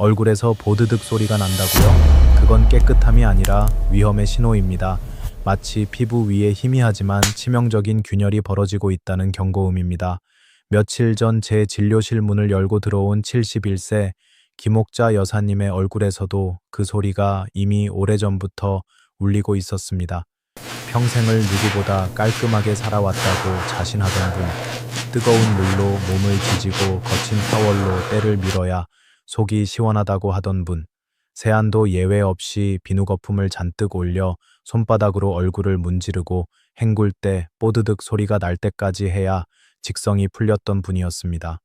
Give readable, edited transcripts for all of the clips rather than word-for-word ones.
얼굴에서 보드득 소리가 난다고요? 그건 깨끗함이 아니라 위험의 신호입니다. 마치 피부 위에 희미하지만 치명적인 균열이 벌어지고 있다는 경고음입니다. 며칠 전 제 진료실 문을 열고 들어온 71세 김옥자 여사님의 얼굴에서도 그 소리가 이미 오래전부터 울리고 있었습니다. 평생을 누구보다 깔끔하게 살아왔다고 자신하던 분, 뜨거운 물로 몸을 지지고 거친 타월로 때를 밀어야 속이 시원하다고 하던 분, 세안도 예외 없이 비누 거품을 잔뜩 올려 손바닥으로 얼굴을 문지르고 헹굴 때 뽀드득 소리가 날 때까지 해야 직성이 풀렸던 분이었습니다.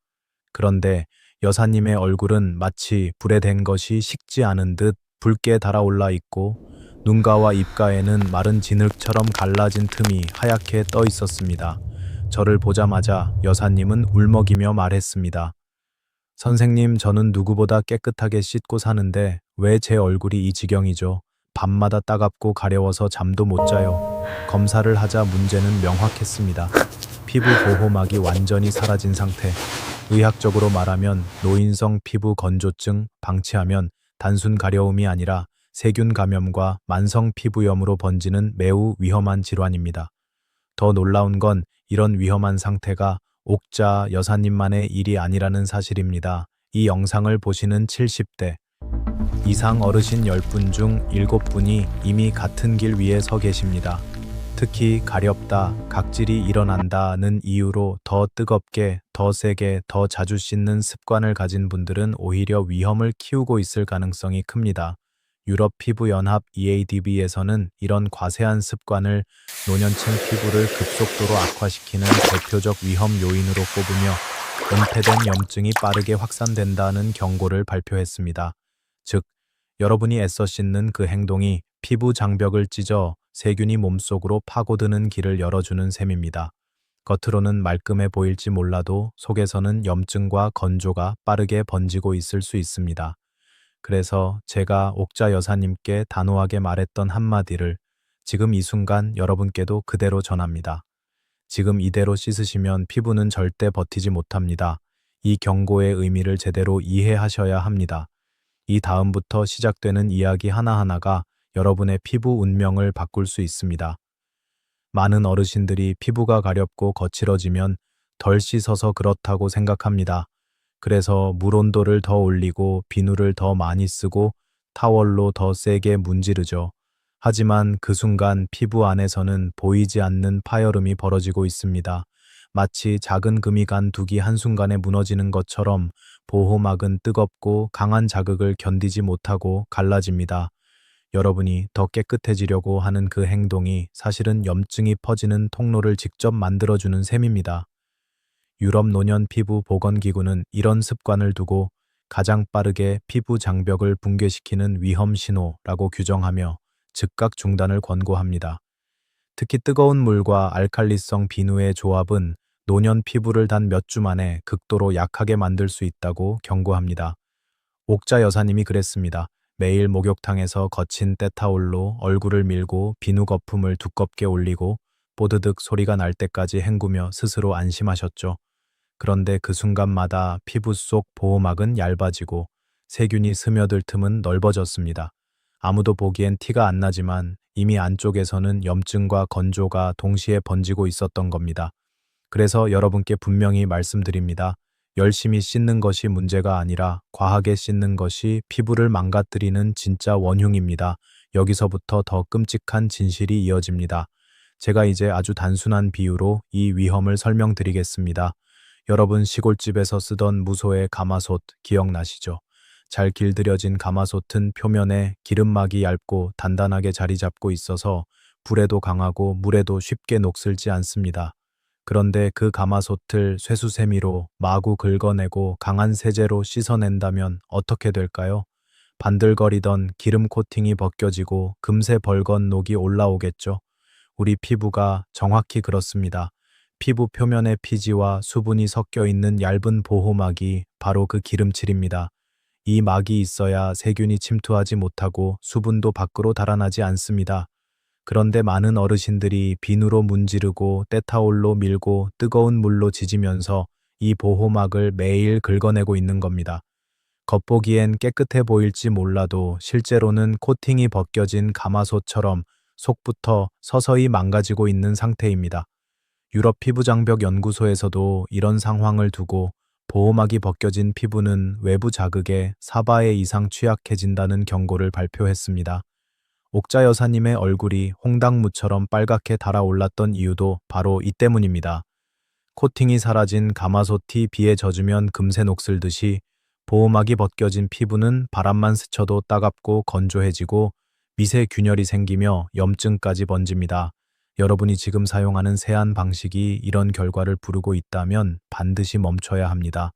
그런데 여사님의 얼굴은 마치 불에 댄 것이 식지 않은 듯 붉게 달아올라 있고 눈가와 입가에는 마른 진흙처럼 갈라진 틈이 하얗게 떠 있었습니다. 저를 보자마자 여사님은 울먹이며 말했습니다. 선생님, 저는 누구보다 깨끗하게 씻고 사는데 왜 제 얼굴이 이 지경이죠? 밤마다 따갑고 가려워서 잠도 못 자요. 검사를 하자 문제는 명확했습니다. 피부 보호막이 완전히 사라진 상태. 의학적으로 말하면 노인성 피부 건조증, 방치하면 단순 가려움이 아니라 세균 감염과 만성 피부염으로 번지는 매우 위험한 질환입니다. 더 놀라운 건 이런 위험한 상태가 옥자 여사님만의 일이 아니라는 사실입니다. 이 영상을 보시는 70대 이상 어르신 10분 중 7분이 이미 같은 길 위에 서 계십니다. 특히 가렵다, 각질이 일어난다는 이유로 더 뜨겁게, 더 세게, 더 자주 씻는 습관을 가진 분들은 오히려 위험을 키우고 있을 가능성이 큽니다. 유럽 피부연합 EADB에서는 이런 과세한 습관을 노년층 피부를 급속도로 악화시키는 대표적 위험 요인으로 꼽으며 은폐된 염증이 빠르게 확산된다는 경고를 발표했습니다. 즉, 여러분이 애써 씻는 그 행동이 피부 장벽을 찢어 세균이 몸속으로 파고드는 길을 열어주는 셈입니다. 겉으로는 말끔해 보일지 몰라도 속에서는 염증과 건조가 빠르게 번지고 있을 수 있습니다. 그래서 제가 옥자 여사님께 단호하게 말했던 한마디를 지금 이 순간 여러분께도 그대로 전합니다. 지금 이대로 씻으시면 피부는 절대 버티지 못합니다. 이 경고의 의미를 제대로 이해하셔야 합니다. 이 다음부터 시작되는 이야기 하나하나가 여러분의 피부 운명을 바꿀 수 있습니다. 많은 어르신들이 피부가 가렵고 거칠어지면 덜 씻어서 그렇다고 생각합니다. 그래서 물 온도를 더 올리고 비누를 더 많이 쓰고 타월로 더 세게 문지르죠. 하지만 그 순간 피부 안에서는 보이지 않는 파열음이 벌어지고 있습니다. 마치 작은 금이 간 둑이 한순간에 무너지는 것처럼 보호막은 뜨겁고 강한 자극을 견디지 못하고 갈라집니다. 여러분이 더 깨끗해지려고 하는 그 행동이 사실은 염증이 퍼지는 통로를 직접 만들어주는 셈입니다. 유럽 노년 피부 보건기구는 이런 습관을 두고 가장 빠르게 피부 장벽을 붕괴시키는 위험 신호라고 규정하며 즉각 중단을 권고합니다. 특히 뜨거운 물과 알칼리성 비누의 조합은 노년 피부를 단 몇 주 만에 극도로 약하게 만들 수 있다고 경고합니다. 옥자 여사님이 그랬습니다. 매일 목욕탕에서 거친 때타올로 얼굴을 밀고 비누 거품을 두껍게 올리고 뽀드득 소리가 날 때까지 헹구며 스스로 안심하셨죠. 그런데 그 순간마다 피부 속 보호막은 얇아지고 세균이 스며들 틈은 넓어졌습니다. 아무도 보기엔 티가 안 나지만 이미 안쪽에서는 염증과 건조가 동시에 번지고 있었던 겁니다. 그래서 여러분께 분명히 말씀드립니다. 열심히 씻는 것이 문제가 아니라 과하게 씻는 것이 피부를 망가뜨리는 진짜 원흉입니다. 여기서부터 더 끔찍한 진실이 이어집니다. 제가 이제 아주 단순한 비유로 이 위험을 설명드리겠습니다. 여러분 시골집에서 쓰던 무소의 가마솥 기억나시죠? 잘 길들여진 가마솥은 표면에 기름막이 얇고 단단하게 자리 잡고 있어서 불에도 강하고 물에도 쉽게 녹슬지 않습니다. 그런데 그 가마솥을 쇠수세미로 마구 긁어내고 강한 세제로 씻어낸다면 어떻게 될까요? 반들거리던 기름 코팅이 벗겨지고 금세 벌건 녹이 올라오겠죠. 우리 피부가 정확히 그렇습니다. 피부 표면의 피지와 수분이 섞여 있는 얇은 보호막이 바로 그 기름칠입니다. 이 막이 있어야 세균이 침투하지 못하고 수분도 밖으로 달아나지 않습니다. 그런데 많은 어르신들이 비누로 문지르고 때타올로 밀고 뜨거운 물로 지지면서 이 보호막을 매일 긁어내고 있는 겁니다. 겉보기엔 깨끗해 보일지 몰라도 실제로는 코팅이 벗겨진 가마솥처럼 속부터 서서히 망가지고 있는 상태입니다. 유럽 피부장벽 연구소에서도 이런 상황을 두고 보호막이 벗겨진 피부는 외부 자극에 4배 이상 취약해진다는 경고를 발표했습니다. 옥자 여사님의 얼굴이 홍당무처럼 빨갛게 달아올랐던 이유도 바로 이 때문입니다. 코팅이 사라진 가마솥이 비에 젖으면 금세 녹슬듯이 보호막이 벗겨진 피부는 바람만 스쳐도 따갑고 건조해지고 미세 균열이 생기며 염증까지 번집니다. 여러분이 지금 사용하는 세안 방식이 이런 결과를 부르고 있다면 반드시 멈춰야 합니다.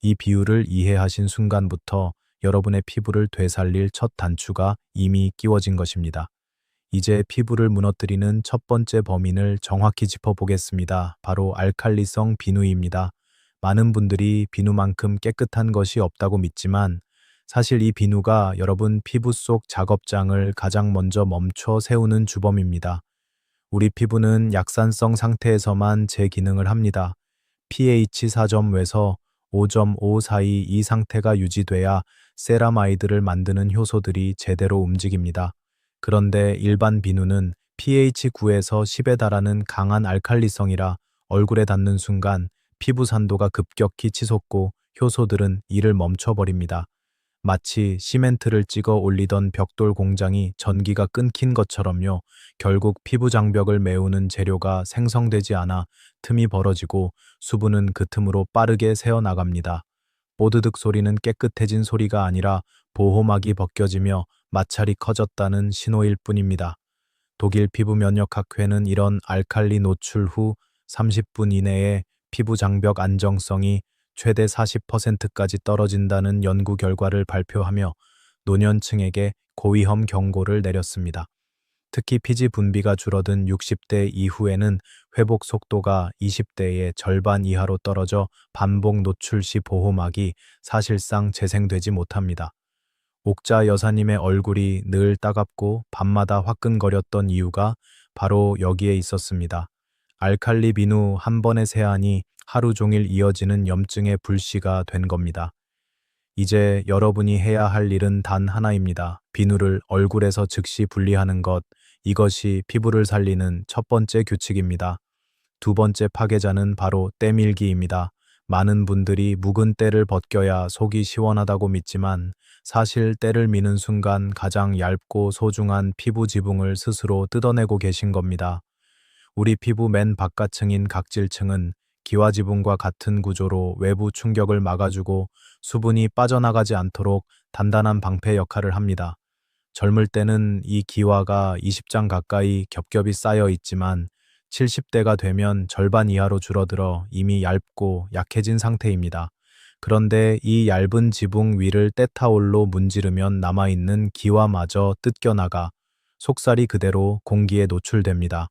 이 비유를 이해하신 순간부터 여러분의 피부를 되살릴 첫 단추가 이미 끼워진 것입니다. 이제 피부를 무너뜨리는 첫 번째 범인을 정확히 짚어보겠습니다. 바로 알칼리성 비누입니다. 많은 분들이 비누만큼 깨끗한 것이 없다고 믿지만 사실 이 비누가 여러분 피부 속 작업장을 가장 먼저 멈춰 세우는 주범입니다. 우리 피부는 약산성 상태에서만 제 기능을 합니다. pH 4.5에서 5.5 사이 이 상태가 유지돼야 세라마이드를 만드는 효소들이 제대로 움직입니다. 그런데 일반 비누는 pH 9에서 10에 달하는 강한 알칼리성이라 얼굴에 닿는 순간 피부 산도가 급격히 치솟고 효소들은 일을 멈춰버립니다. 마치 시멘트를 찍어 올리던 벽돌 공장이 전기가 끊긴 것처럼요. 결국 피부 장벽을 메우는 재료가 생성되지 않아 틈이 벌어지고 수분은 그 틈으로 빠르게 새어나갑니다. 뽀드득 소리는 깨끗해진 소리가 아니라 보호막이 벗겨지며 마찰이 커졌다는 신호일 뿐입니다. 독일 피부면역학회는 이런 알칼리 노출 후 30분 이내에 피부 장벽 안정성이 최대 40%까지 떨어진다는 연구 결과를 발표하며 노년층에게 고위험 경고를 내렸습니다. 특히 피지 분비가 줄어든 60대 이후에는 회복 속도가 20대의 절반 이하로 떨어져 반복 노출 시 보호막이 사실상 재생되지 못합니다. 옥자 여사님의 얼굴이 늘 따갑고 밤마다 화끈거렸던 이유가 바로 여기에 있었습니다. 알칼리 비누 한 번의 세안이 하루 종일 이어지는 염증의 불씨가 된 겁니다. 이제 여러분이 해야 할 일은 단 하나입니다. 비누를 얼굴에서 즉시 분리하는 것. 이것이 피부를 살리는 첫 번째 규칙입니다. 두 번째 파괴자는 바로 때밀기입니다. 많은 분들이 묵은 때를 벗겨야 속이 시원하다고 믿지만 사실 때를 미는 순간 가장 얇고 소중한 피부 지붕을 스스로 뜯어내고 계신 겁니다. 우리 피부 맨 바깥층인 각질층은 기와지붕과 같은 구조로 외부 충격을 막아주고 수분이 빠져나가지 않도록 단단한 방패 역할을 합니다. 젊을 때는 이 기와가 20장 가까이 겹겹이 쌓여 있지만 70대가 되면 절반 이하로 줄어들어 이미 얇고 약해진 상태입니다. 그런데 이 얇은 지붕 위를 때타올로 문지르면 남아있는 기와마저 뜯겨나가 속살이 그대로 공기에 노출됩니다.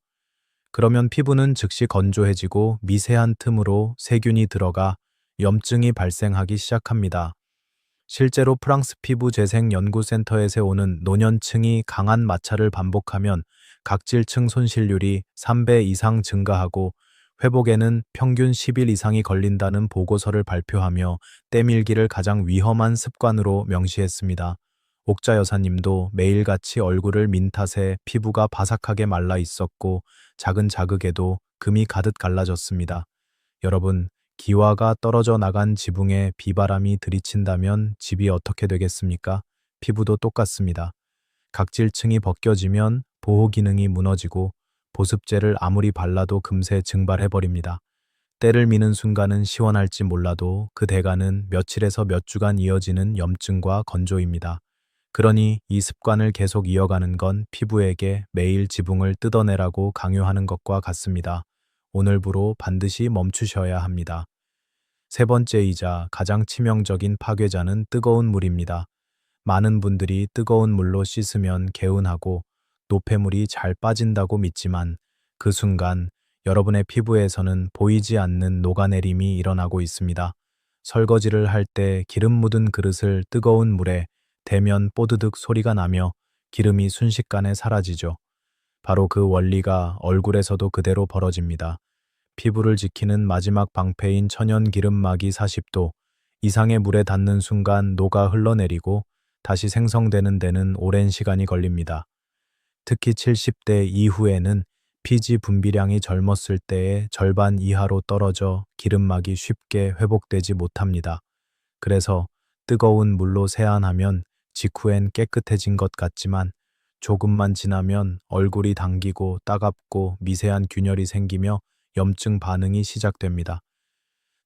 그러면 피부는 즉시 건조해지고 미세한 틈으로 세균이 들어가 염증이 발생하기 시작합니다. 실제로 프랑스 피부재생연구센터에서 오는 노년층이 강한 마찰을 반복하면 각질층 손실률이 3배 이상 증가하고 회복에는 평균 10일 이상이 걸린다는 보고서를 발표하며 때밀기를 가장 위험한 습관으로 명시했습니다. 옥자 여사님도 매일같이 얼굴을 민 탓에 피부가 바삭하게 말라 있었고 작은 자극에도 금이 가득 갈라졌습니다. 여러분, 기와가 떨어져 나간 지붕에 비바람이 들이친다면 집이 어떻게 되겠습니까? 피부도 똑같습니다. 각질층이 벗겨지면 보호 기능이 무너지고 보습제를 아무리 발라도 금세 증발해버립니다. 때를 미는 순간은 시원할지 몰라도 그 대가는 며칠에서 몇 주간 이어지는 염증과 건조입니다. 그러니 이 습관을 계속 이어가는 건 피부에게 매일 지붕을 뜯어내라고 강요하는 것과 같습니다. 오늘부로 반드시 멈추셔야 합니다. 세 번째이자 가장 치명적인 파괴자는 뜨거운 물입니다. 많은 분들이 뜨거운 물로 씻으면 개운하고 노폐물이 잘 빠진다고 믿지만 그 순간 여러분의 피부에서는 보이지 않는 녹아내림이 일어나고 있습니다. 설거지를 할 때 기름 묻은 그릇을 뜨거운 물에 대면 뽀드득 소리가 나며 기름이 순식간에 사라지죠. 바로 그 원리가 얼굴에서도 그대로 벌어집니다. 피부를 지키는 마지막 방패인 천연 기름막이 40도, 이상의 물에 닿는 순간 녹아 흘러내리고 다시 생성되는 데는 오랜 시간이 걸립니다. 특히 70대 이후에는 피지 분비량이 젊었을 때의 절반 이하로 떨어져 기름막이 쉽게 회복되지 못합니다. 그래서 뜨거운 물로 세안하면 직후엔 깨끗해진 것 같지만 조금만 지나면 얼굴이 당기고 따갑고 미세한 균열이 생기며 염증 반응이 시작됩니다.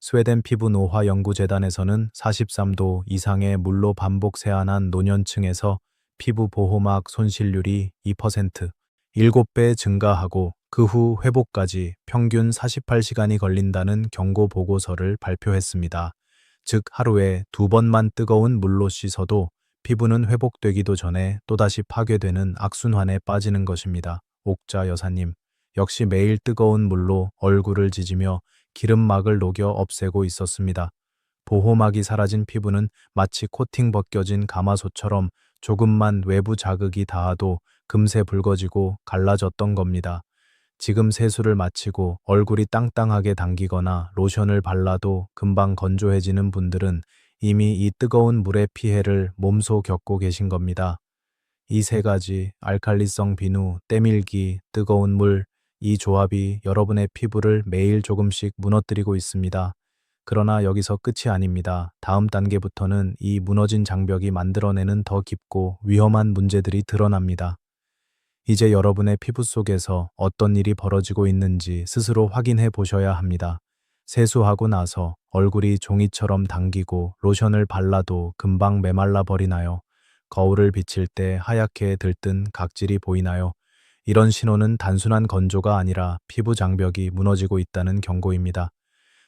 스웨덴 피부노화연구재단에서는 43도 이상의 물로 반복 세안한 노년층에서 피부 보호막 손실률이 2%, 7배 증가하고 그 후 회복까지 평균 48시간이 걸린다는 경고 보고서를 발표했습니다. 즉 하루에 2번만 뜨거운 물로 씻어도 피부는 회복되기도 전에 또다시 파괴되는 악순환에 빠지는 것입니다. 옥자 여사님, 역시 매일 뜨거운 물로 얼굴을 지지며 기름막을 녹여 없애고 있었습니다. 보호막이 사라진 피부는 마치 코팅 벗겨진 가마솥처럼 조금만 외부 자극이 닿아도 금세 붉어지고 갈라졌던 겁니다. 지금 세수를 마치고 얼굴이 땅땅하게 당기거나 로션을 발라도 금방 건조해지는 분들은 이미 이 뜨거운 물의 피해를 몸소 겪고 계신 겁니다. 이 세 가지, 알칼리성 비누, 때밀기, 뜨거운 물, 이 조합이 여러분의 피부를 매일 조금씩 무너뜨리고 있습니다. 그러나 여기서 끝이 아닙니다. 다음 단계부터는 이 무너진 장벽이 만들어내는 더 깊고 위험한 문제들이 드러납니다. 이제 여러분의 피부 속에서 어떤 일이 벌어지고 있는지 스스로 확인해 보셔야 합니다. 세수하고 나서 얼굴이 종이처럼 당기고 로션을 발라도 금방 메말라 버리나요? 거울을 비칠 때 하얗게 들뜬 각질이 보이나요? 이런 신호는 단순한 건조가 아니라 피부 장벽이 무너지고 있다는 경고입니다.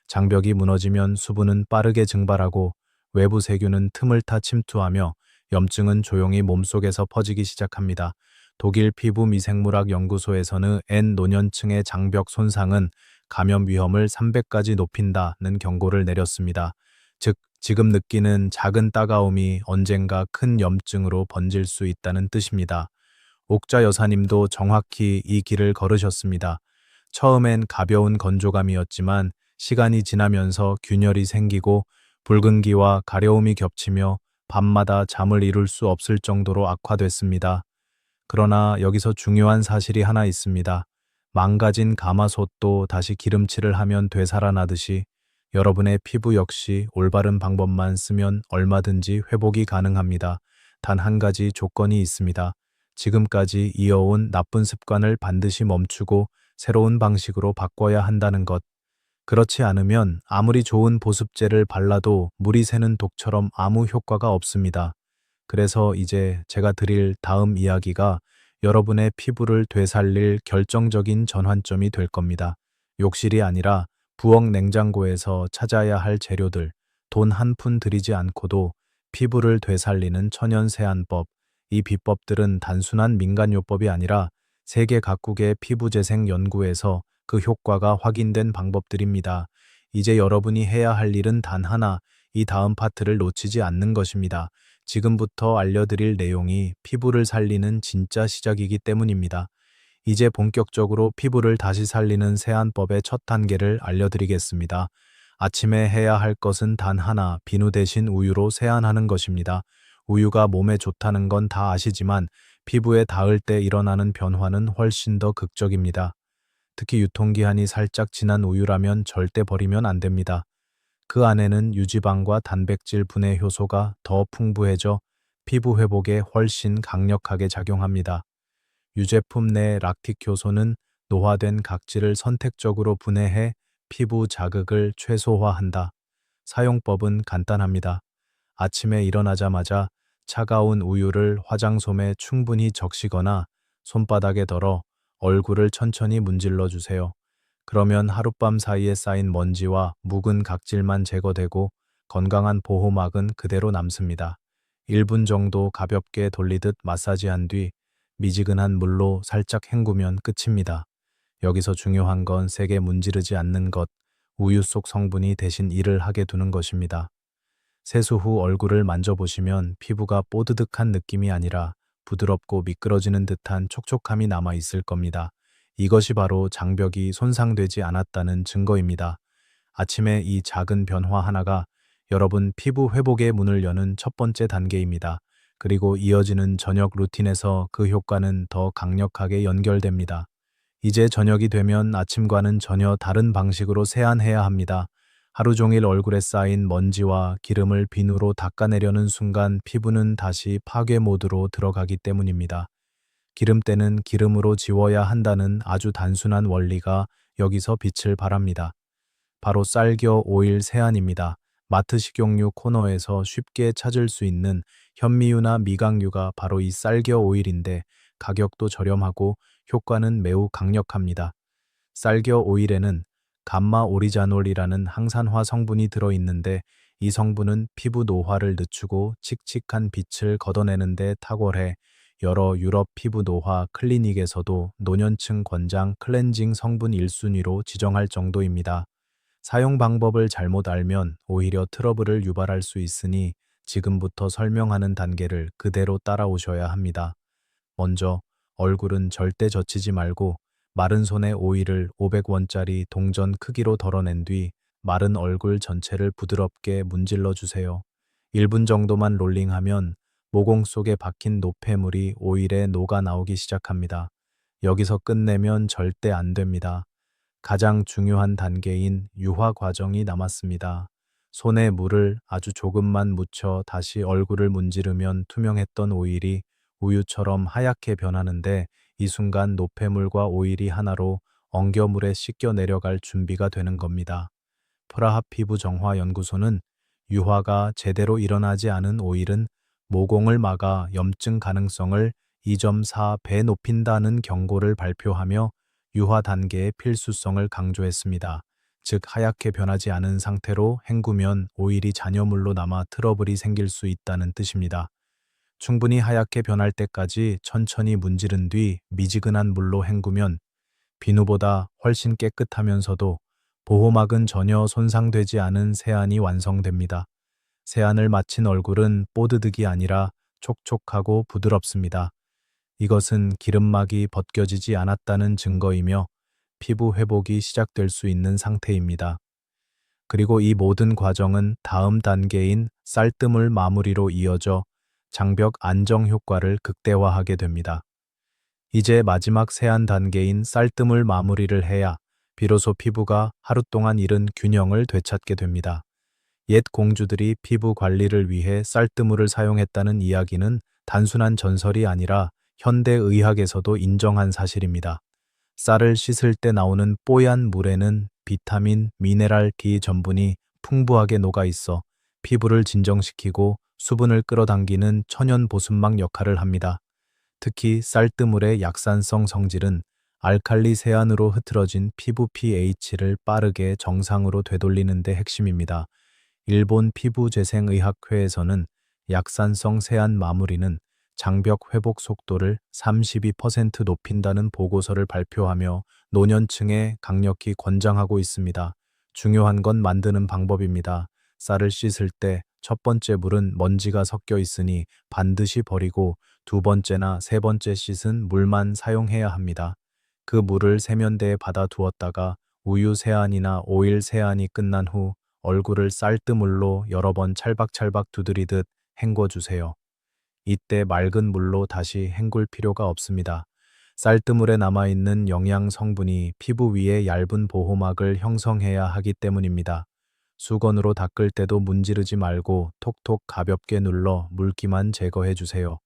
장벽이 무너지면 수분은 빠르게 증발하고 외부 세균은 틈을 타 침투하며 염증은 조용히 몸속에서 퍼지기 시작합니다. 독일 피부 미생물학 연구소에서는 N 노년층의 장벽 손상은 감염 위험을 300까지 높인다는 경고를 내렸습니다. 즉, 지금 느끼는 작은 따가움이 언젠가 큰 염증으로 번질 수 있다는 뜻입니다. 옥자 여사님도 정확히 이 길을 걸으셨습니다. 처음엔 가벼운 건조감이었지만 시간이 지나면서 균열이 생기고 붉은기와 가려움이 겹치며 밤마다 잠을 이룰 수 없을 정도로 악화됐습니다. 그러나 여기서 중요한 사실이 하나 있습니다. 망가진 가마솥도 다시 기름칠을 하면 되살아나듯이 여러분의 피부 역시 올바른 방법만 쓰면 얼마든지 회복이 가능합니다. 단 한 가지 조건이 있습니다. 지금까지 이어온 나쁜 습관을 반드시 멈추고 새로운 방식으로 바꿔야 한다는 것. 그렇지 않으면 아무리 좋은 보습제를 발라도 물이 새는 독처럼 아무 효과가 없습니다. 그래서 이제 제가 드릴 다음 이야기가 여러분의 피부를 되살릴 결정적인 전환점이 될 겁니다. 욕실이 아니라 부엌 냉장고에서 찾아야 할 재료들, 돈 한 푼 들이지 않고도 피부를 되살리는 천연 세안법. 이 비법들은 단순한 민간요법이 아니라 세계 각국의 피부재생 연구에서 그 효과가 확인된 방법들입니다. 이제 여러분이 해야 할 일은 단 하나, 이 다음 파트를 놓치지 않는 것입니다. 지금부터 알려드릴 내용이 피부를 살리는 진짜 시작이기 때문입니다. 이제 본격적으로 피부를 다시 살리는 세안법의 첫 단계를 알려드리겠습니다. 아침에 해야 할 것은 단 하나, 비누 대신 우유로 세안하는 것입니다. 우유가 몸에 좋다는 건 다 아시지만 피부에 닿을 때 일어나는 변화는 훨씬 더 극적입니다. 특히 유통기한이 살짝 지난 우유라면 절대 버리면 안 됩니다. 그 안에는 유지방과 단백질 분해 효소가 더 풍부해져 피부 회복에 훨씬 강력하게 작용합니다. 유제품 내 락틱 효소는 노화된 각질을 선택적으로 분해해 피부 자극을 최소화한다. 사용법은 간단합니다. 아침에 일어나자마자 차가운 우유를 화장솜에 충분히 적시거나 손바닥에 덜어 얼굴을 천천히 문질러 주세요. 그러면 하룻밤 사이에 쌓인 먼지와 묵은 각질만 제거되고 건강한 보호막은 그대로 남습니다. 1분 정도 가볍게 돌리듯 마사지한 뒤 미지근한 물로 살짝 헹구면 끝입니다. 여기서 중요한 건 세게 문지르지 않는 것, 우유 속 성분이 대신 일을 하게 두는 것입니다. 세수 후 얼굴을 만져보시면 피부가 뽀드득한 느낌이 아니라 부드럽고 미끄러지는 듯한 촉촉함이 남아 있을 겁니다. 이것이 바로 장벽이 손상되지 않았다는 증거입니다. 아침에 이 작은 변화 하나가 여러분 피부 회복의 문을 여는 첫 번째 단계입니다. 그리고 이어지는 저녁 루틴에서 그 효과는 더 강력하게 연결됩니다. 이제 저녁이 되면 아침과는 전혀 다른 방식으로 세안해야 합니다. 하루 종일 얼굴에 쌓인 먼지와 기름을 비누로 닦아내려는 순간 피부는 다시 파괴 모드로 들어가기 때문입니다. 기름때는 기름으로 지워야 한다는 아주 단순한 원리가 여기서 빛을 발합니다. 바로 쌀겨 오일 세안입니다. 마트 식용유 코너에서 쉽게 찾을 수 있는 현미유나 미각유가 바로 이 쌀겨 오일인데 가격도 저렴하고 효과는 매우 강력합니다. 쌀겨 오일에는 감마 오리자놀이라는 항산화 성분이 들어있는데 이 성분은 피부 노화를 늦추고 칙칙한 빛을 걷어내는 데 탁월해 여러 유럽 피부 노화 클리닉에서도 노년층 권장 클렌징 성분 1순위로 지정할 정도입니다. 사용 방법을 잘못 알면 오히려 트러블을 유발할 수 있으니 지금부터 설명하는 단계를 그대로 따라오셔야 합니다. 먼저 얼굴은 절대 젖히지 말고 마른 손에 오일을 500원짜리 동전 크기로 덜어낸 뒤 마른 얼굴 전체를 부드럽게 문질러 주세요. 1분 정도만 롤링하면 모공 속에 박힌 노폐물이 오일에 녹아 나오기 시작합니다. 여기서 끝내면 절대 안 됩니다. 가장 중요한 단계인 유화 과정이 남았습니다. 손에 물을 아주 조금만 묻혀 다시 얼굴을 문지르면 투명했던 오일이 우유처럼 하얗게 변하는데 이 순간 노폐물과 오일이 하나로 엉겨물에 씻겨 내려갈 준비가 되는 겁니다. 프라하 피부정화연구소는 유화가 제대로 일어나지 않은 오일은 모공을 막아 염증 가능성을 2.4배 높인다는 경고를 발표하며 유화 단계의 필수성을 강조했습니다. 즉 하얗게 변하지 않은 상태로 헹구면 오일이 잔여물로 남아 트러블이 생길 수 있다는 뜻입니다. 충분히 하얗게 변할 때까지 천천히 문지른 뒤 미지근한 물로 헹구면 비누보다 훨씬 깨끗하면서도 보호막은 전혀 손상되지 않은 세안이 완성됩니다. 세안을 마친 얼굴은 뽀드득이 아니라 촉촉하고 부드럽습니다. 이것은 기름막이 벗겨지지 않았다는 증거이며 피부 회복이 시작될 수 있는 상태입니다. 그리고 이 모든 과정은 다음 단계인 쌀뜨물 마무리로 이어져 장벽 안정 효과를 극대화하게 됩니다. 이제 마지막 세안 단계인 쌀뜨물 마무리를 해야 비로소 피부가 하루 동안 잃은 균형을 되찾게 됩니다. 옛 공주들이 피부 관리를 위해 쌀뜨물을 사용했다는 이야기는 단순한 전설이 아니라 현대의학에서도 인정한 사실입니다. 쌀을 씻을 때 나오는 뽀얀 물에는 비타민, 미네랄 D 전분이 풍부하게 녹아 있어 피부를 진정시키고 수분을 끌어당기는 천연 보습막 역할을 합니다. 특히 쌀뜨물의 약산성 성질은 알칼리 세안으로 흐트러진 피부 pH를 빠르게 정상으로 되돌리는 데 핵심입니다. 일본 피부재생의학회에서는 약산성 세안 마무리는 장벽 회복 속도를 32% 높인다는 보고서를 발표하며 노년층에 강력히 권장하고 있습니다. 중요한 건 만드는 방법입니다. 쌀을 씻을 때 첫 번째 물은 먼지가 섞여 있으니 반드시 버리고 두 번째나 세 번째 씻은 물만 사용해야 합니다. 그 물을 세면대에 받아 두었다가 우유 세안이나 오일 세안이 끝난 후 얼굴을 쌀뜨물로 여러 번 찰박찰박 두드리듯 헹궈주세요. 이때 맑은 물로 다시 헹굴 필요가 없습니다. 쌀뜨물에 남아있는 영양 성분이 피부 위에 얇은 보호막을 형성해야 하기 때문입니다. 수건으로 닦을 때도 문지르지 말고 톡톡 가볍게 눌러 물기만 제거해 주세요.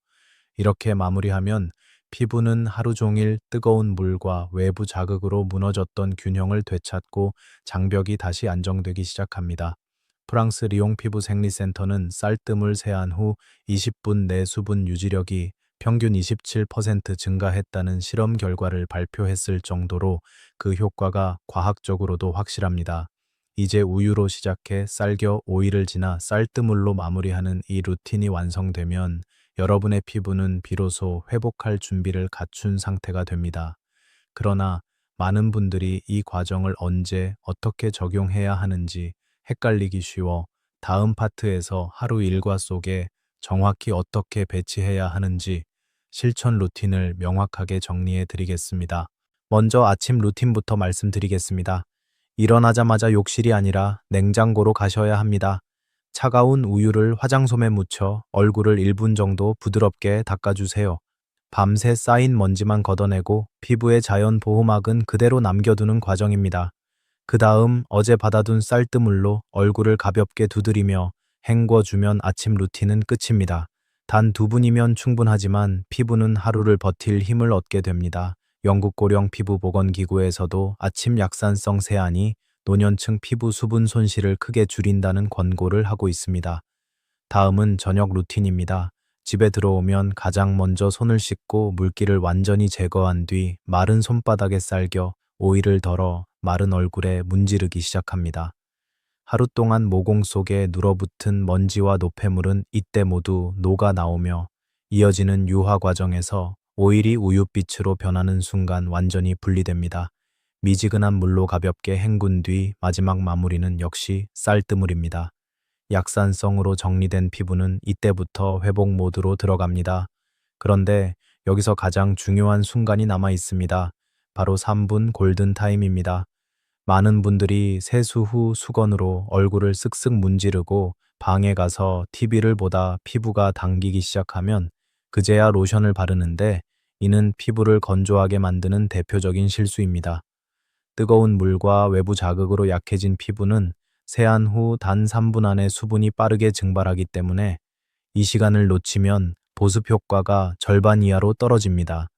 이렇게 마무리하면 피부는 하루 종일 뜨거운 물과 외부 자극으로 무너졌던 균형을 되찾고 장벽이 다시 안정되기 시작합니다. 프랑스 리옹 피부생리센터는 쌀뜨물 세안 후 20분 내 수분 유지력이 평균 27% 증가했다는 실험 결과를 발표했을 정도로 그 효과가 과학적으로도 확실합니다. 이제 우유로 시작해 쌀겨 오일을 지나 쌀뜨물로 마무리하는 이 루틴이 완성되면 여러분의 피부는 비로소 회복할 준비를 갖춘 상태가 됩니다. 그러나 많은 분들이 이 과정을 언제 어떻게 적용해야 하는지 헷갈리기 쉬워 다음 파트에서 하루 일과 속에 정확히 어떻게 배치해야 하는지 실천 루틴을 명확하게 정리해 드리겠습니다. 먼저 아침 루틴부터 말씀드리겠습니다. 일어나자마자 욕실이 아니라 냉장고로 가셔야 합니다. 차가운 우유를 화장솜에 묻혀 얼굴을 1분 정도 부드럽게 닦아주세요. 밤새 쌓인 먼지만 걷어내고 피부의 자연 보호막은 그대로 남겨두는 과정입니다. 그 다음 어제 받아둔 쌀뜨물로 얼굴을 가볍게 두드리며 헹궈주면 아침 루틴은 끝입니다. 단 2분이면 충분하지만 피부는 하루를 버틸 힘을 얻게 됩니다. 영국 고령 피부 보건 기구에서도 아침 약산성 세안이 노년층 피부 수분 손실을 크게 줄인다는 권고를 하고 있습니다. 다음은 저녁 루틴입니다. 집에 들어오면 가장 먼저 손을 씻고 물기를 완전히 제거한 뒤 마른 손바닥에 쌀겨 오일을 덜어 마른 얼굴에 문지르기 시작합니다. 하루 동안 모공 속에 눌어붙은 먼지와 노폐물은 이때 모두 녹아 나오며 이어지는 유화 과정에서 오일이 우윳빛으로 변하는 순간 완전히 분리됩니다. 미지근한 물로 가볍게 헹군 뒤 마지막 마무리는 역시 쌀뜨물입니다. 약산성으로 정리된 피부는 이때부터 회복 모드로 들어갑니다. 그런데 여기서 가장 중요한 순간이 남아 있습니다. 바로 3분 골든타임입니다. 많은 분들이 세수 후 수건으로 얼굴을 쓱쓱 문지르고 방에 가서 TV를 보다 피부가 당기기 시작하면 그제야 로션을 바르는데 이는 피부를 건조하게 만드는 대표적인 실수입니다. 뜨거운 물과 외부 자극으로 약해진 피부는 세안 후 단 3분 안에 수분이 빠르게 증발하기 때문에 이 시간을 놓치면 보습 효과가 절반 이하로 떨어집니다.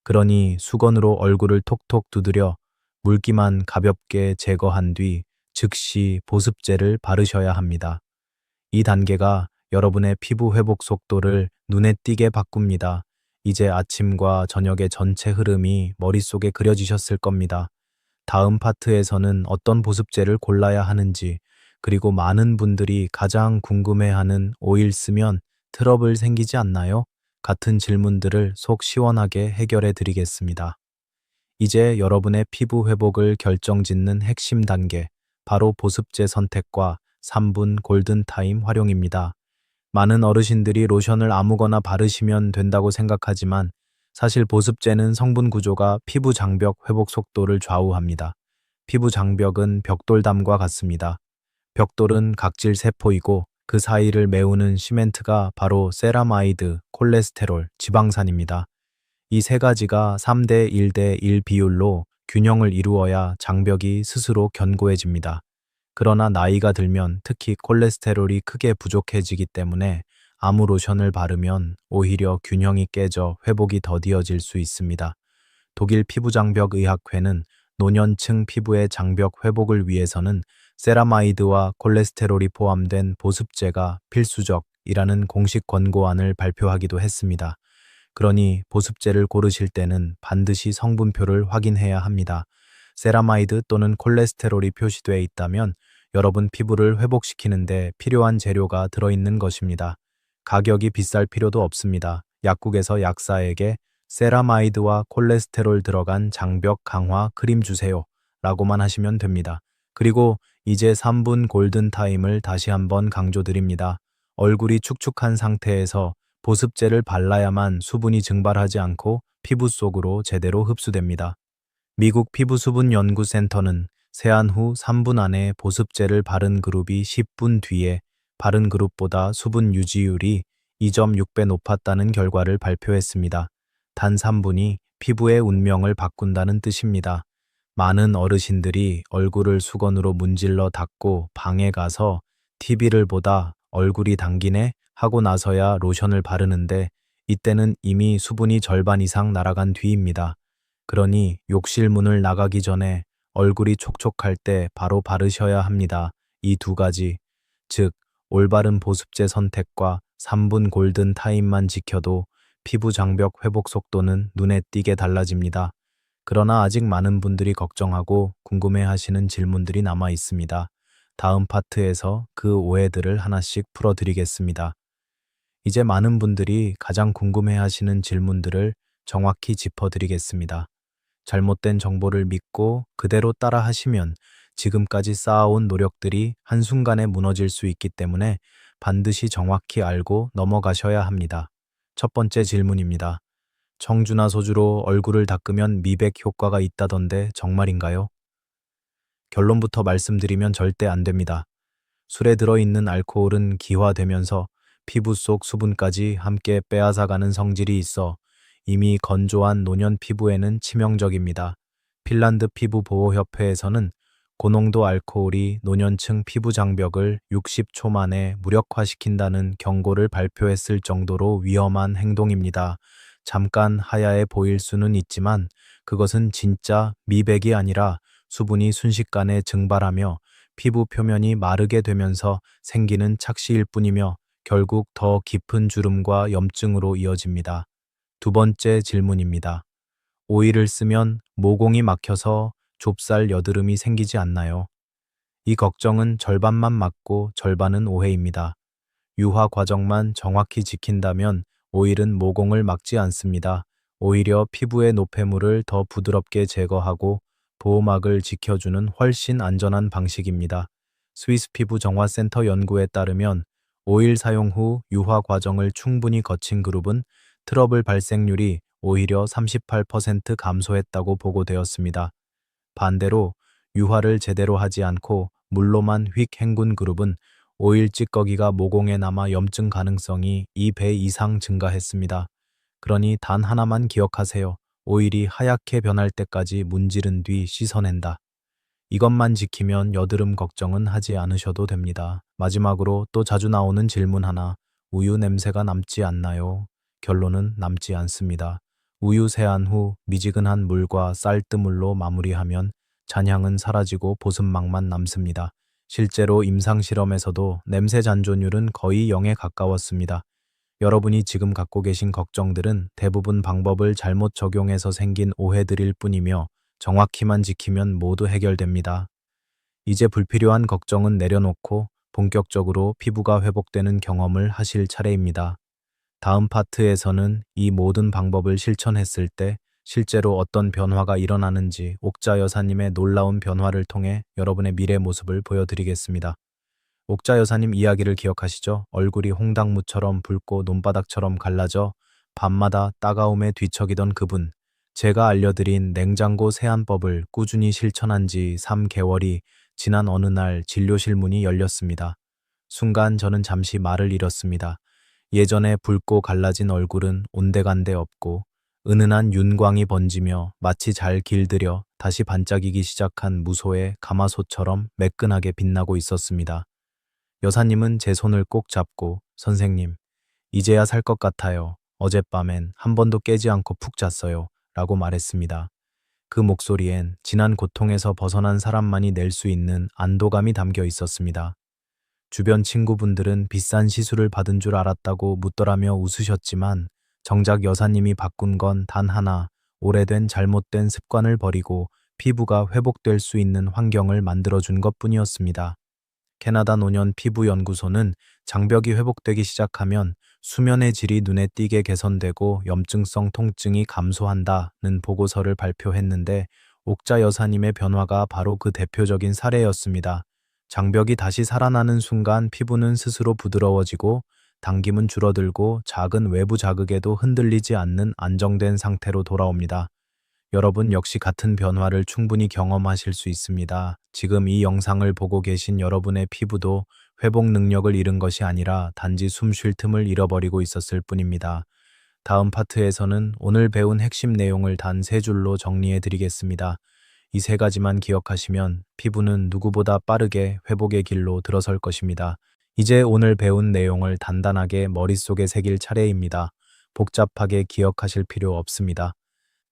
그러니 수건으로 얼굴을 톡톡 두드려 물기만 가볍게 제거한 뒤 즉시 보습제를 바르셔야 합니다. 이 단계가 여러분의 피부 회복 속도를 눈에 띄게 바꿉니다. 이제 아침과 저녁의 전체 흐름이 머릿속에 그려지셨을 겁니다. 다음 파트에서는 어떤 보습제를 골라야 하는지, 그리고 많은 분들이 가장 궁금해하는 오일 쓰면 트러블 생기지 않나요? 같은 질문들을 속 시원하게 해결해 드리겠습니다. 이제 여러분의 피부 회복을 결정짓는 핵심 단계, 바로 보습제 선택과 3분 골든타임 활용입니다. 많은 어르신들이 로션을 아무거나 바르시면 된다고 생각하지만 사실 보습제는 성분 구조가 피부 장벽 회복 속도를 좌우합니다. 피부 장벽은 벽돌담과 같습니다. 벽돌은 각질 세포이고 그 사이를 메우는 시멘트가 바로 세라마이드, 콜레스테롤, 지방산입니다. 이 세 가지가 3대 1대 1 비율로 균형을 이루어야 장벽이 스스로 견고해집니다. 그러나 나이가 들면 특히 콜레스테롤이 크게 부족해지기 때문에 아무 로션을 바르면 오히려 균형이 깨져 회복이 더디어질 수 있습니다. 독일 피부장벽의학회는 노년층 피부의 장벽 회복을 위해서는 세라마이드와 콜레스테롤이 포함된 보습제가 필수적이라는 공식 권고안을 발표하기도 했습니다. 그러니 보습제를 고르실 때는 반드시 성분표를 확인해야 합니다. 세라마이드 또는 콜레스테롤이 표시되어 있다면 여러분 피부를 회복시키는데 필요한 재료가 들어있는 것입니다. 가격이 비쌀 필요도 없습니다. 약국에서 약사에게 세라마이드와 콜레스테롤 들어간 장벽 강화 크림 주세요 라고만 하시면 됩니다. 그리고 이제 3분 골든타임을 다시 한번 강조드립니다. 얼굴이 축축한 상태에서 보습제를 발라야만 수분이 증발하지 않고 피부 속으로 제대로 흡수됩니다. 미국 피부수분연구센터는 세안 후 3분 안에 보습제를 바른 그룹이 10분 뒤에 바른 그룹보다 수분 유지율이 2.6배 높았다는 결과를 발표했습니다. 단 3분이 피부의 운명을 바꾼다는 뜻입니다. 많은 어르신들이 얼굴을 수건으로 문질러 닦고 방에 가서 TV를 보다 얼굴이 당기네 하고 나서야 로션을 바르는데 이때는 이미 수분이 절반 이상 날아간 뒤입니다. 그러니 욕실 문을 나가기 전에 얼굴이 촉촉할 때 바로 바르셔야 합니다. 이 두 가지, 즉 올바른 보습제 선택과 3분 골든 타임만 지켜도 피부 장벽 회복 속도는 눈에 띄게 달라집니다. 그러나 아직 많은 분들이 걱정하고 궁금해하시는 질문들이 남아 있습니다. 다음 파트에서 그 오해들을 하나씩 풀어드리겠습니다. 이제 많은 분들이 가장 궁금해하시는 질문들을 정확히 짚어드리겠습니다. 잘못된 정보를 믿고 그대로 따라 하시면 지금까지 쌓아온 노력들이 한순간에 무너질 수 있기 때문에 반드시 정확히 알고 넘어가셔야 합니다. 첫 번째 질문입니다. 청주나 소주로 얼굴을 닦으면 미백 효과가 있다던데 정말인가요? 결론부터 말씀드리면 절대 안 됩니다. 술에 들어있는 알코올은 기화되면서 피부 속 수분까지 함께 빼앗아가는 성질이 있어 이미 건조한 노년 피부에는 치명적입니다. 핀란드 피부보호협회에서는 고농도 알코올이 노년층 피부 장벽을 60초 만에 무력화시킨다는 경고를 발표했을 정도로 위험한 행동입니다. 잠깐 하얗게 보일 수는 있지만 그것은 진짜 미백이 아니라 수분이 순식간에 증발하며 피부 표면이 마르게 되면서 생기는 착시일 뿐이며 결국 더 깊은 주름과 염증으로 이어집니다. 두 번째 질문입니다. 오일을 쓰면 모공이 막혀서 좁쌀 여드름이 생기지 않나요? 이 걱정은 절반만 맞고 절반은 오해입니다. 유화 과정만 정확히 지킨다면 오일은 모공을 막지 않습니다. 오히려 피부의 노폐물을 더 부드럽게 제거하고 보호막을 지켜주는 훨씬 안전한 방식입니다. 스위스 피부 정화센터 연구에 따르면 오일 사용 후 유화 과정을 충분히 거친 그룹은 트러블 발생률이 오히려 38% 감소했다고 보고되었습니다. 반대로 유화를 제대로 하지 않고 물로만 휙 헹군 그룹은 오일 찌꺼기가 모공에 남아 염증 가능성이 2배 이상 증가했습니다. 그러니 단 하나만 기억하세요. 오일이 하얗게 변할 때까지 문지른 뒤 씻어낸다. 이것만 지키면 여드름 걱정은 하지 않으셔도 됩니다. 마지막으로 또 자주 나오는 질문 하나. 우유 냄새가 남지 않나요? 결론은 남지 않습니다. 우유 세안 후 미지근한 물과 쌀뜨물로 마무리하면 잔향은 사라지고 보습막만 남습니다. 실제로 임상실험에서도 냄새 잔존율은 거의 0에 가까웠습니다. 여러분이 지금 갖고 계신 걱정들은 대부분 방법을 잘못 적용해서 생긴 오해들일 뿐이며 정확히만 지키면 모두 해결됩니다. 이제 불필요한 걱정은 내려놓고 본격적으로 피부가 회복되는 경험을 하실 차례입니다. 다음 파트에서는 이 모든 방법을 실천했을 때 실제로 어떤 변화가 일어나는지 옥자 여사님의 놀라운 변화를 통해 여러분의 미래 모습을 보여드리겠습니다. 옥자 여사님 이야기를 기억하시죠? 얼굴이 홍당무처럼 붉고 논바닥처럼 갈라져 밤마다 따가움에 뒤척이던 그분. 제가 알려드린 냉장고 세안법을 꾸준히 실천한 지 3개월이 지난 어느 날 진료실 문이 열렸습니다. 순간 저는 잠시 말을 잃었습니다. 예전에 붉고 갈라진 얼굴은 온데간데 없고 은은한 윤광이 번지며 마치 잘 길들여 다시 반짝이기 시작한 무소의 가마솥처럼 매끈하게 빛나고 있었습니다. 여사님은 제 손을 꼭 잡고 선생님, 이제야 살 것 같아요. 어젯밤엔 한 번도 깨지 않고 푹 잤어요. 라고 말했습니다. 그 목소리엔 지난 고통에서 벗어난 사람만이 낼 수 있는 안도감이 담겨 있었습니다. 주변 친구분들은 비싼 시술을 받은 줄 알았다고 묻더라며 웃으셨지만 정작 여사님이 바꾼 건 단 하나, 오래된 잘못된 습관을 버리고 피부가 회복될 수 있는 환경을 만들어준 것뿐이었습니다. 캐나다 노년 피부연구소는 장벽이 회복되기 시작하면 수면의 질이 눈에 띄게 개선되고 염증성 통증이 감소한다는 보고서를 발표했는데 옥자 여사님의 변화가 바로 그 대표적인 사례였습니다. 장벽이 다시 살아나는 순간 피부는 스스로 부드러워지고 당김은 줄어들고 작은 외부 자극에도 흔들리지 않는 안정된 상태로 돌아옵니다. 여러분 역시 같은 변화를 충분히 경험하실 수 있습니다. 지금 이 영상을 보고 계신 여러분의 피부도 회복 능력을 잃은 것이 아니라 단지 숨 쉴 틈을 잃어버리고 있었을 뿐입니다. 다음 파트에서는 오늘 배운 핵심 내용을 단 3줄로 정리해 드리겠습니다. 이 3가지만 기억하시면 피부는 누구보다 빠르게 회복의 길로 들어설 것입니다. 이제 오늘 배운 내용을 단단하게 머릿속에 새길 차례입니다. 복잡하게 기억하실 필요 없습니다.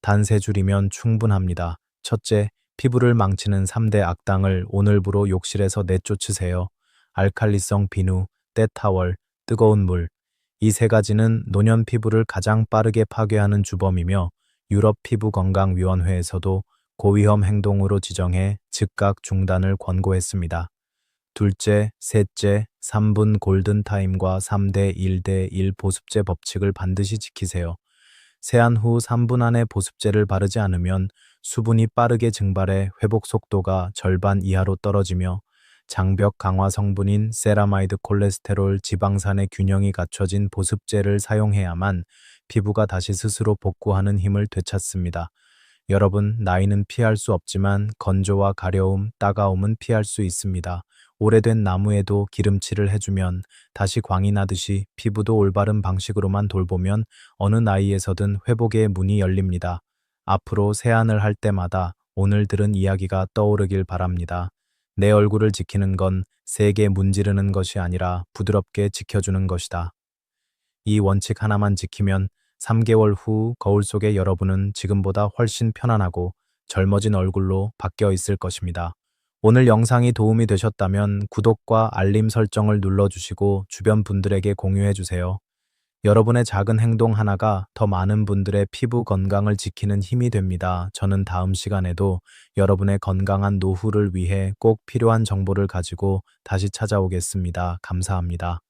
단 3줄이면 충분합니다. 첫째, 피부를 망치는 3대 악당을 오늘부로 욕실에서 내쫓으세요. 알칼리성 비누, 때타월, 뜨거운 물. 이 3가지는 노년 피부를 가장 빠르게 파괴하는 주범이며 유럽 피부건강위원회에서도 고위험 행동으로 지정해 즉각 중단을 권고했습니다. 둘째, 셋째, 3분 골든타임과 3대 1대 1 보습제 법칙을 반드시 지키세요. 세안 후 3분 안에 보습제를 바르지 않으면 수분이 빠르게 증발해 회복 속도가 절반 이하로 떨어지며 장벽 강화 성분인 세라마이드 콜레스테롤 지방산의 균형이 갖춰진 보습제를 사용해야만 피부가 다시 스스로 복구하는 힘을 되찾습니다. 여러분, 나이는 피할 수 없지만 건조와 가려움, 따가움은 피할 수 있습니다. 오래된 나무에도 기름칠을 해주면 다시 광이 나듯이 피부도 올바른 방식으로만 돌보면 어느 나이에서든 회복의 문이 열립니다. 앞으로 세안을 할 때마다 오늘 들은 이야기가 떠오르길 바랍니다. 내 얼굴을 지키는 건 세게 문지르는 것이 아니라 부드럽게 지켜주는 것이다. 이 원칙 하나만 지키면 3개월 후 거울 속의 여러분은 지금보다 훨씬 편안하고 젊어진 얼굴로 바뀌어 있을 것입니다. 오늘 영상이 도움이 되셨다면 구독과 알림 설정을 눌러주시고 주변 분들에게 공유해주세요. 여러분의 작은 행동 하나가 더 많은 분들의 피부 건강을 지키는 힘이 됩니다. 저는 다음 시간에도 여러분의 건강한 노후를 위해 꼭 필요한 정보를 가지고 다시 찾아오겠습니다. 감사합니다.